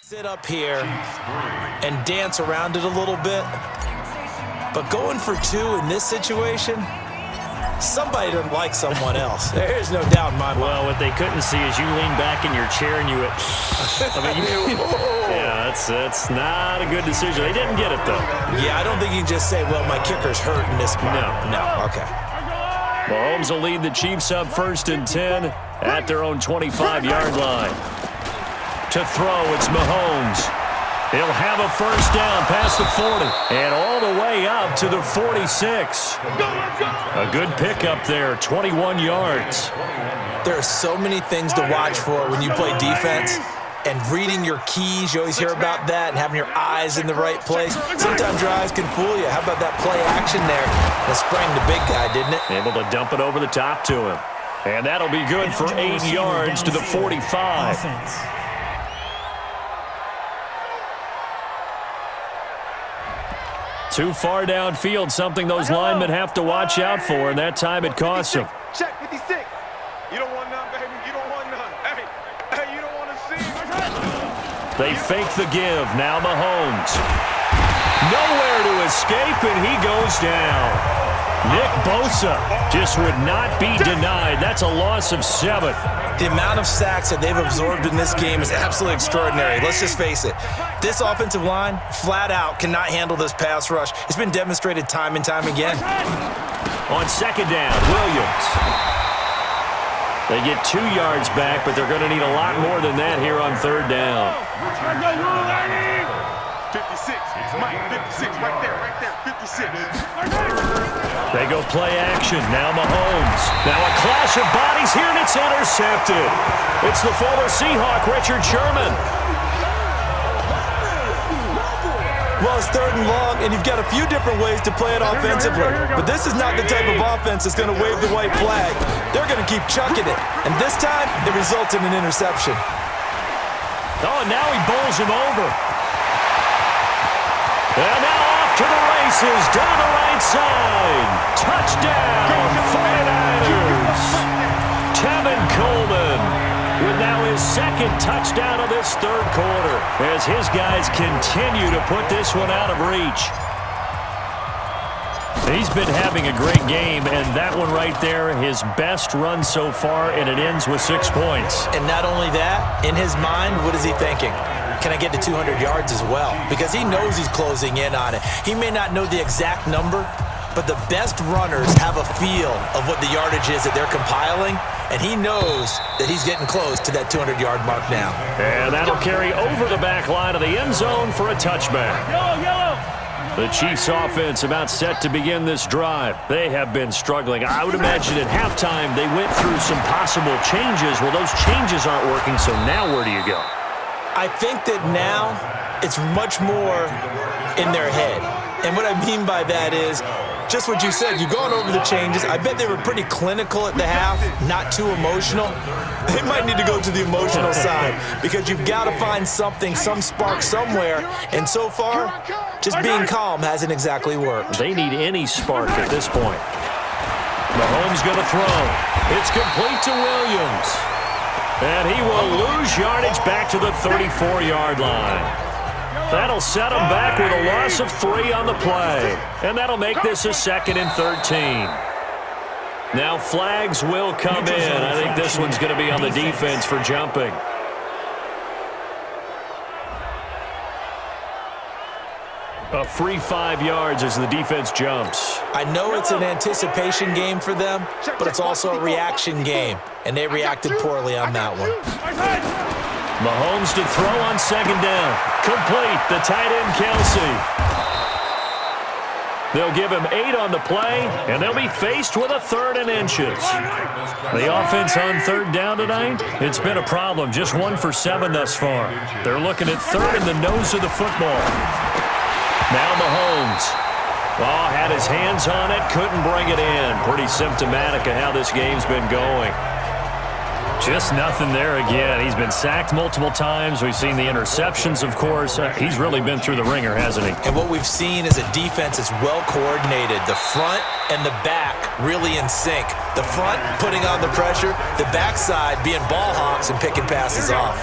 Sit up here and dance around it a little bit. But going for two in this situation, somebody doesn't like someone else. There's no doubt in my mind. Well, what they couldn't see is you lean back in your chair and you went, yeah, that's not a good decision. They didn't get it, though. Yeah, I don't think you can just say, well, my kicker's hurt in this spot. No, okay. Mahomes will lead the Chiefs up 1st and 10 at their own 25-yard line. To throw, it's Mahomes. He'll have a first down past the 40 and all the way up to the 46. A good pickup there, 21 yards. There are so many things to watch for when you play defense. And reading your keys, you always hear about that, and having your eyes in the right place. Sometimes your eyes can fool you. How about that play action there? That sprang the big guy, didn't it? Able to dump it over the top to him. And that'll be good for 8 yards to the 45. Too far downfield, something those linemen have to watch out for, and that time it costs them. Check 56. You don't want none, baby. You don't want none. Hey, you don't want to see. They fake the give. Now Mahomes. Nowhere to escape, and he goes down. Nick Bosa just would not be denied. That's a loss of 7. The amount of sacks that they've absorbed in this game is absolutely extraordinary. Let's just face it. This offensive line, flat out, cannot handle this pass rush. It's been demonstrated time and time again. On 2nd down, Williams. They get 2 yards back, but they're going to need a lot more than that here on 3rd down. 56. Mike, 56. Right there. 56. They go play action. Now Mahomes. Now a clash of bodies here, and it's intercepted. It's the former Seahawk, Richard Sherman. Well, it's 3rd and long, and you've got a few different ways to play it offensively. But this is not the type of offense that's going to wave the white flag. They're going to keep chucking it. And this time, it results in an interception. Oh, and now he bowls him over. And now off to the races, down the right side. Touchdown, 49ers. Tevin Coleman with now his 2nd touchdown of this 3rd quarter as his guys continue to put this one out of reach. He's been having a great game, and that one right there, his best run so far, and it ends with 6 points. And not only that, in his mind, what is he thinking? Can I get to 200 yards as well? Because he knows he's closing in on it. He may not know the exact number, but the best runners have a feel of what the yardage is that they're compiling, and he knows that he's getting close to that 200-yard mark now. And that'll carry over the back line of the end zone for a touchback. The Chiefs' offense about set to begin this drive. They have been struggling. I would imagine at halftime they went through some possible changes. Well, those changes aren't working, so now where do you go? I think that now it's much more in their head. And what I mean by that is just what you said. You've gone over the changes. I bet they were pretty clinical at the half, not too emotional. They might need to go to the emotional side because you've got to find something, some spark somewhere. And so far, just being calm hasn't exactly worked. They need any spark at this point. Mahomes going to throw. It's complete to Williams. And he will lose yardage back to the 34-yard line. That'll set him back with a loss of 3 on the play. And that'll make this a 2nd and 13. Now flags will come in. I think this one's going to be on the defense for jumping. A free 5 yards as the defense jumps. I know it's an anticipation game for them, but it's also a reaction game, and they reacted poorly on that one. Mahomes to throw on 2nd down. Complete, the tight end Kelsey. They'll give him 8 on the play, and they'll be faced with a 3rd and inches. The offense on 3rd down tonight, it's been a problem. Just 1 for 7 thus far. They're looking at 3rd in the nose of the football. Now Mahomes. Oh, had his hands on it, couldn't bring it in. Pretty symptomatic of how this game's been going. Just nothing there again. He's been sacked multiple times. We've seen the interceptions, of course. He's really been through the ringer, hasn't he? And what we've seen is a defense that's well coordinated. The front and the back really in sync. The front putting on the pressure, the backside being ball hawks and picking passes off.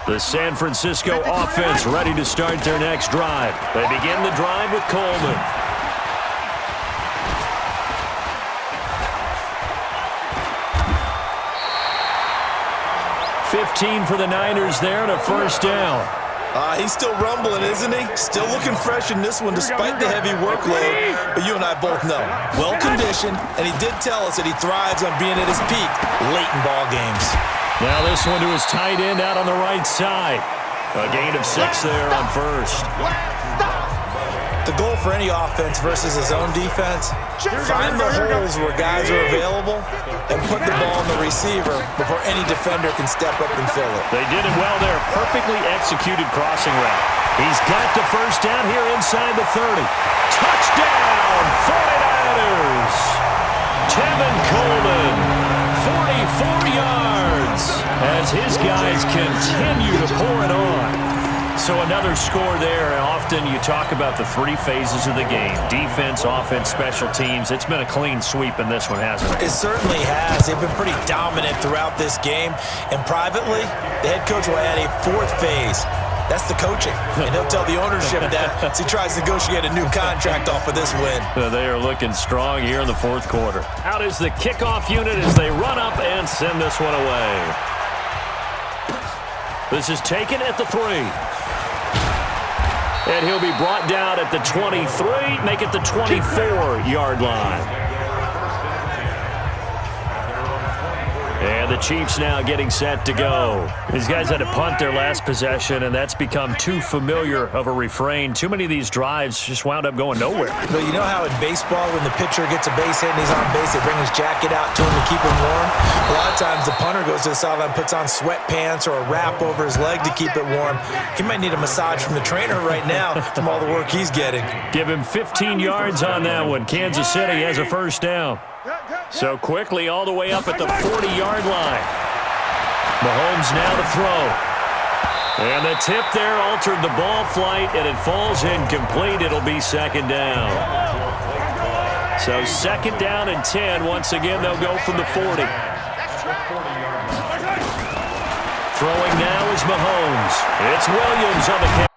The San Francisco offense ready to start their next drive. They begin the drive with Coleman. $15 for the Niners there and a first down. He's still rumbling, isn't he? Still looking fresh in this one despite the heavy workload. But you and I both know, well-conditioned, and he did tell us that he thrives on being at his peak late in ball games. Now this one to his tight end out on the right side. A gain of 6 there on first. The goal for any offense versus his own defense, find the holes where guys are available and put the ball in the receiver before any defender can step up and fill it. They did it well there. Perfectly executed crossing route. He's got the first down here inside the 30. Touchdown, 49ers! Tevin Coleman, 44 yards as his guys continue to pour it on. So another score there, and often you talk about the 3 phases of the game. Defense, offense, special teams. It's been a clean sweep in this one, hasn't it? It certainly has. They've been pretty dominant throughout this game. And privately, the head coach will add a 4th phase. That's the coaching. And he'll tell the ownership that as he tries to negotiate a new contract off of this win. They are looking strong here in the 4th quarter. Out is the kickoff unit as they run up and send this one away. This is taken at the 3. And he'll be brought down at the 23, make it the 24-yard line. And the Chiefs now getting set to go. These guys had to punt their last possession, and that's become too familiar of a refrain. Too many of these drives just wound up going nowhere. But you know how in baseball, when the pitcher gets a base hit and he's on base, they bring his jacket out to him to keep him warm? A lot of times the punter goes to the sideline, puts on sweatpants or a wrap over his leg to keep it warm. He might need a massage from the trainer right now from all the work he's getting. Give him 15 yards on that one. Kansas City has a first down. So quickly all the way up at the 40-yard line. Mahomes now to throw. And the tip there altered the ball flight, and it falls incomplete. It'll be second down. So second down and 10. Once again, they'll go from the 40. Throwing now is Mahomes. It's Williams on the catch.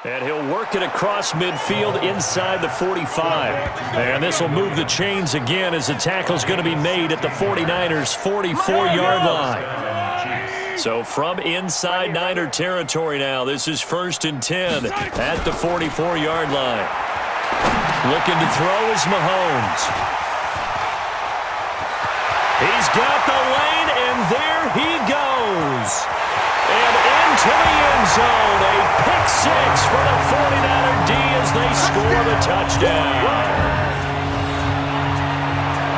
And he'll work it across midfield inside the 45. And this will move the chains again as the tackle's going to be made at the 49ers' 44-yard line. So from inside Niner territory now, this is 1st and 10 at the 44-yard line. Looking to throw is Mahomes. He's got the lane, and there he goes. And into the end zone, a pick 6 for the 49er D as they score the touchdown.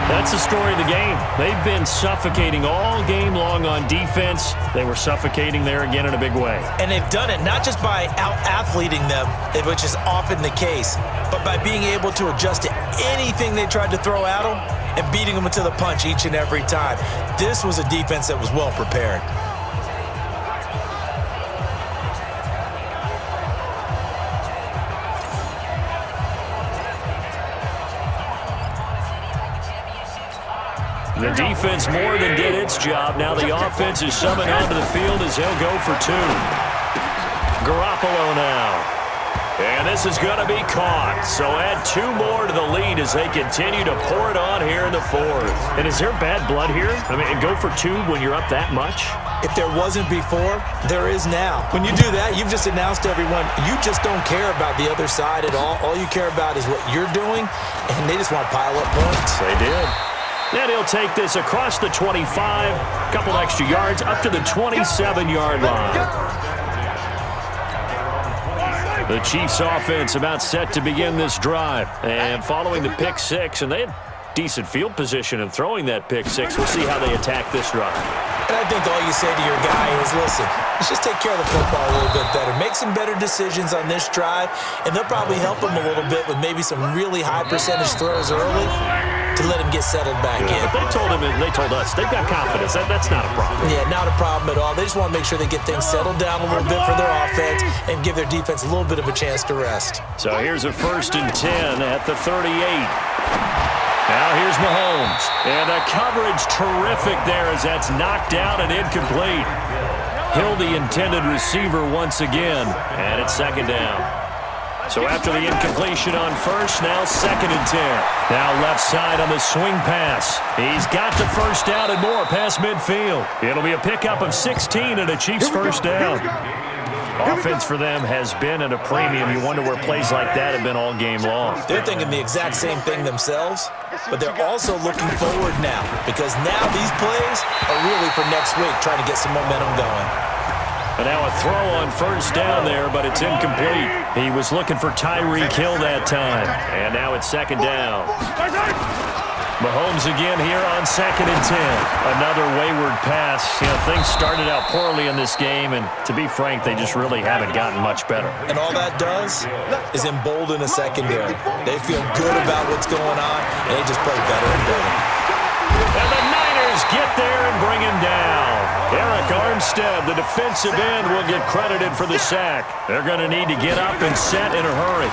That's the story of the game. They've been suffocating all game long on defense. They were suffocating there again in a big way. And they've done it not just by out-athleting them, which is often the case, but by being able to adjust to anything they tried to throw at them and beating them to the punch each and every time. This was a defense that was well prepared. The defense more than did its job. Now the offense is summoned onto the field as they'll go for 2. Garoppolo now. And this is going to be caught. So add 2 more to the lead as they continue to pour it on here in the 4th. And is there bad blood here? I mean, go for 2 when you're up that much? If there wasn't before, there is now. When you do that, you've just announced to everyone, you just don't care about the other side at all. All you care about is what you're doing, and they just want to pile up points. They did. And he'll take this across the 25, a couple extra yards, up to the 27-yard line. The Chiefs offense about set to begin this drive. And following the pick 6, and they had decent field position in throwing that pick 6. We'll see how they attack this drive. And I think all you say to your guy is, listen, let's just take care of the football a little bit better. Make some better decisions on this drive, and they'll probably help him a little bit with maybe some really high percentage throws early to let him get settled back in. But they told him, and they told us, they've got confidence. That's not a problem. Yeah, not a problem at all. They just want to make sure they get things settled down a little bit for their offense and give their defense a little bit of a chance to rest. So here's a 1st and 10 at the 38. Now here's Mahomes. And the coverage terrific there as that's knocked down and incomplete. Hill, the intended receiver once again, and it's second down. So after the incompletion on first, now 2nd and 10. Now left side on the swing pass. He's got the first down and more past midfield. It'll be a pickup of 16 and a Chiefs first down. Offense for them has been at a premium. You wonder where plays like that have been all game long. They're thinking the exact same thing themselves, but they're also looking forward now because now these plays are really for next week, trying to get some momentum going. And now a throw on first down there, but it's incomplete. He was looking for Tyreek Hill that time. And now it's 2nd down. Mahomes again here on 2nd and 10. Another wayward pass. You know, things started out poorly in this game, and to be frank, they just really haven't gotten much better. And all that does is embolden a secondary. They feel good about what's going on, and they just play better and better. And the Niners get there and bring him down. Eric Armstead, the defensive end, will get credited for the sack. They're going to need to get up and set in a hurry.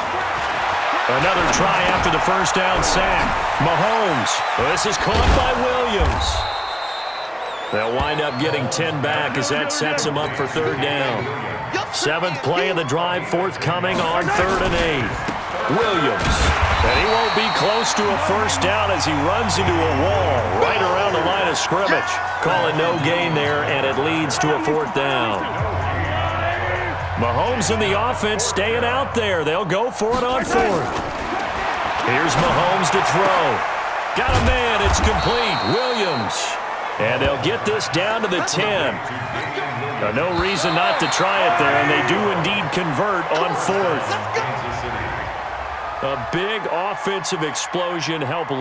Another try after the first down sack. Mahomes. This is caught by Williams. They'll wind up getting 10 back as that sets them up for 3rd down. 7th play of the drive forthcoming on 3rd and 8. Williams. And he won't be close to a first down as he runs into a wall right around the line of scrimmage. Call it no gain there, and it leads to a 4th down. Mahomes and the offense staying out there. They'll go for it on 4th. Here's Mahomes to throw. Got a man. It's complete. Williams. And they'll get this down to the 10. No reason not to try it there, and they do indeed convert on 4th. A big offensive explosion helped lead.